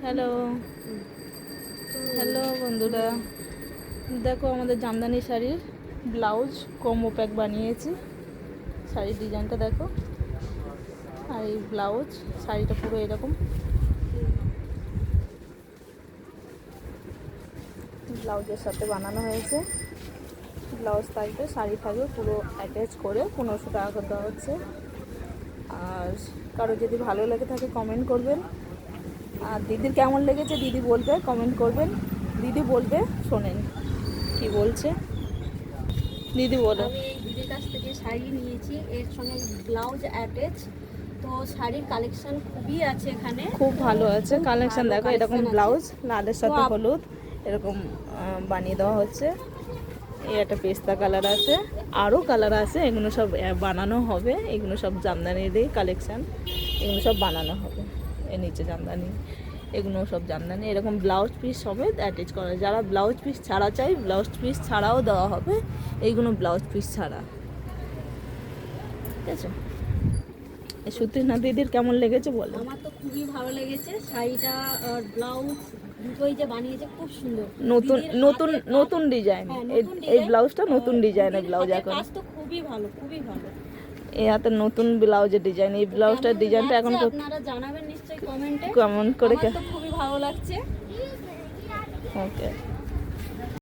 Hello hello বন্ধুরা, দেখো আমাদের জামদানি শাড়ির ব্লাউজ কম্বো প্যাক বানিয়েছি। শাড়ির ডিজাইনটা দেখো, আর এই ব্লাউজ, শাড়িটা পুরো এরকম ব্লাউজের সাথে বানানো হয়েছে। ব্লাউজ থাকবে, শাড়ি থাকবে, পুরো অ্যাটাচ করে 1500 টাকা করে দেওয়া হচ্ছে। আর কারো যদি ভালো লেগে থাকে কমেন্ট করবেন, আর দিদির কেমন লেগেছে দিদি বলবে, কমেন্ট করবেন, দিদি বলবে। শোনেন কি বলছে দিদি, বলো। আমি এই দিদির কাছ থেকে শাড়ি নিয়েছি, এর সঙ্গে ব্লাউজ অ্যাটাচ। তো শাড়ির কালেকশন খুবই আছে এখানে, খুব ভালো আছে কালেকশন। দেখো এরকম ব্লাউজ লালের সাথে হলুদ এরকম বানিয়ে দেওয়া হচ্ছে। এই একটা পেস্তা কালার আছে, আরও কালার আছে, এগুলো সব বানানো হবে। এগুলো সব জামদানিরই কালেকশান, এগুলো সব বানানো হবে। এর নিচে জামদানি, এগুলো সব জামদানি। এরকম ব্লাউজ পিস সমেত অ্যাটাচ করা। যারা ব্লাউজ পিস ছাড়া চাই, ব্লাউজ পিস ছাড়াও দেওয়া হবে। এইগুলো ব্লাউজ পিস ছাড়া, ঠিক আছে। সুতৃষ্ণা দিদির কেমন লেগেছে বলো। আমার তো খুবই ভালো লেগেছে শাড়িটা, আর ব্লাউজ দুটোই যে বানিয়েছে খুব সুন্দর। নতুন দিদির নতুন হাতের নতুন ডিজাইন। হ্যাঁ, এই নতুন এই ডিজাইন। ব্লাউজটা নতুন ডিজাইনের দিদির ব্লাউজ হাতের এখন। কাজ তো খুবই ভালো, খুবই ভালো। এই হাতে নতুন ব্লাউজের ডিজাইন। এই ব্লাউজটার কেমন ডিজাইনটা এখন লাগছে আপনারা জানাবেন নিশ্চয়ই কমেন্টে। কমেন্ট করে। আমার তো খুবই ভালো লাগছে। ওকে।